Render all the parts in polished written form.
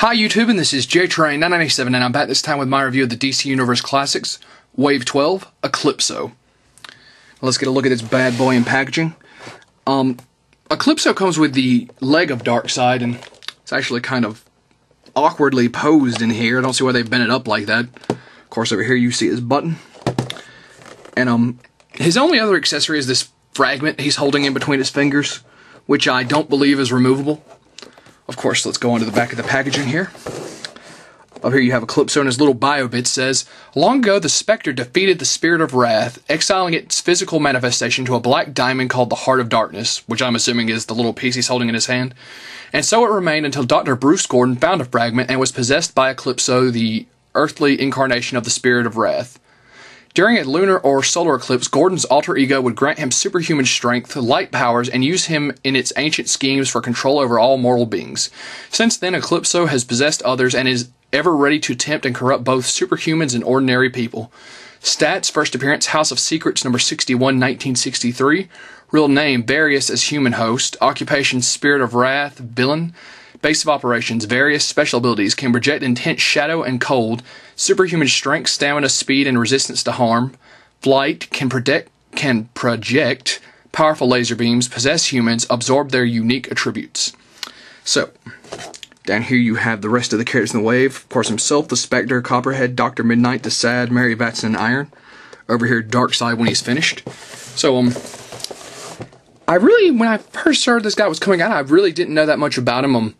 Hi YouTube, and this is JTrain997, and I'm back this time with my review of the DC Universe Classics, Wave 12, Eclipso. Let's get a look at this bad boy in packaging. Eclipso comes with the leg of Darkseid, and it's actually kind of awkwardly posed in here. I don't see why they bent it up like that. Of course, over here you see his button. And his only other accessory is this fragment he's holding in between his fingers, which I don't believe is removable. Of course, let's go on to the back of the packaging here. Up here you have Eclipso, and his little bio bit says, long ago the Spectre defeated the Spirit of Wrath, exiling its physical manifestation to a black diamond called the Heart of Darkness, which I'm assuming is the little piece he's holding in his hand. And so it remained until Dr. Bruce Gordon found a fragment and was possessed by Eclipso, the earthly incarnation of the Spirit of Wrath. During a lunar or solar eclipse, Gordon's alter ego would grant him superhuman strength, light powers, and use him in its ancient schemes for control over all mortal beings. Since then, Eclipso has possessed others and is ever ready to tempt and corrupt both superhumans and ordinary people. Stats: first appearance, House of Secrets, number 61, 1963. Real name, Various as human host. Occupation, Spirit of Wrath, villain. Base of operations, various special abilities, can project intense shadow and cold, superhuman strength, stamina, speed, and resistance to harm. Flight, can project powerful laser beams, possess humans, absorb their unique attributes. So, down here you have the rest of the characters in the wave. Of course, himself, the Spectre, Copperhead, Dr. Midnight, Desaad, Mary Vatson, and Iron. Over here, Darkseid when he's finished. So, when I first heard this guy was coming out, I really didn't know that much about him.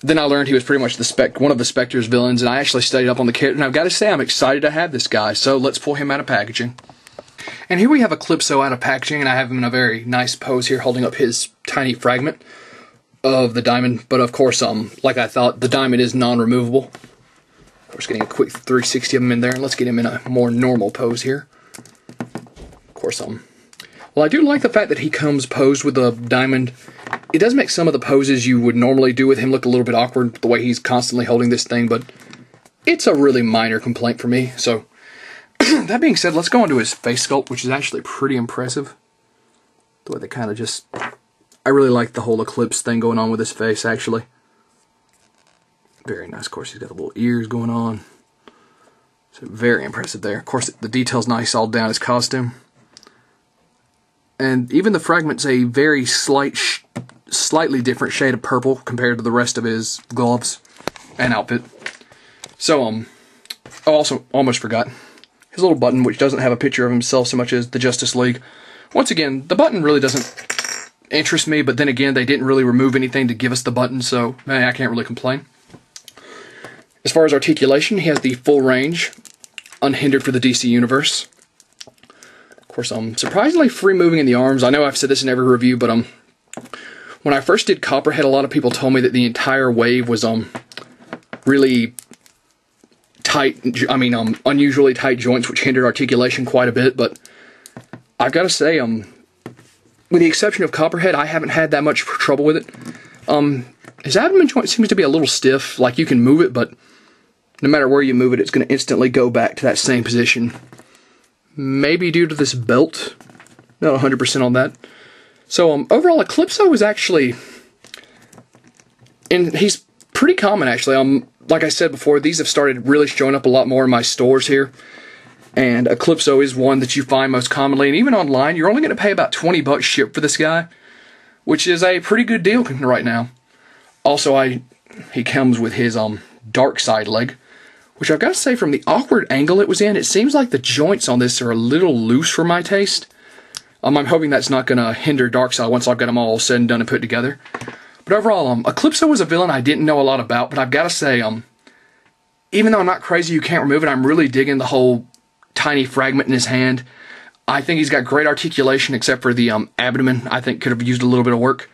Then I learned he was pretty much one of the Spectre's villains, and I actually studied up on the character, and I've got to say I'm excited to have this guy, so let's pull him out of packaging. And here we have Eclipso out of packaging, and I have him in a very nice pose here, holding up his tiny fragment of the diamond, but of course, like I thought, the diamond is non-removable. Of course, getting a quick 360 of him in there, and let's get him in a more normal pose here. Of course, well, I do like the fact that he comes posed with a diamond. It does make some of the poses you would normally do with him look a little bit awkward, the way he's constantly holding this thing, but it's a really minor complaint for me. So, that being said, let's go on to his face sculpt, which is actually pretty impressive. The way they kind of just... I really like the whole Eclipse thing going on with his face, actually. Very nice. Of course, he's got the little ears going on. So, very impressive there. Of course, the detail's nice all down his costume. And even the fragment's a very slightly different shade of purple compared to the rest of his gloves and outfit. So, I also almost forgot his little button, which doesn't have a picture of himself so much as the Justice League. Once again, the button really doesn't interest me, but then again, they didn't really remove anything to give us the button, so I can't really complain. As far as articulation, he has the full range, unhindered for the DC Universe. Of course, surprisingly free moving in the arms. I know I've said this in every review, but when I first did Copperhead, a lot of people told me that the entire wave was really tight. Unusually tight joints, which hindered articulation quite a bit. But I've got to say, with the exception of Copperhead, I haven't had that much trouble with it. His abdomen joint seems to be a little stiff. Like, you can move it, but no matter where you move it, it's going to instantly go back to that same position. Maybe due to this belt. Not 100% on that. So, overall, Eclipso is actually... And he's pretty common, actually. Like I said before, these have started really showing up a lot more in my stores here. And Eclipso is one that you find most commonly. And even online, you're only going to pay about 20 bucks ship for this guy, which is a pretty good deal right now. Also, he comes with his Darkseid leg, which I've got to say, from the awkward angle it was in, it seems like the joints on this are a little loose for my taste. I'm hoping that's not going to hinder Darkseid once I've got them all said and done and put together. But overall, Eclipso was a villain I didn't know a lot about, but I've got to say, even though I'm not crazy you can't remove it, I'm really digging the whole tiny fragment in his hand. I think he's got great articulation, except for the abdomen. I think could have used a little bit of work.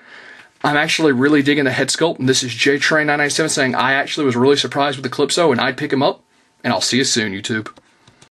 I'm actually really digging the head sculpt, and this is JTrain997 saying I actually was really surprised with Eclipso, and I'd pick him up, and I'll see you soon, YouTube.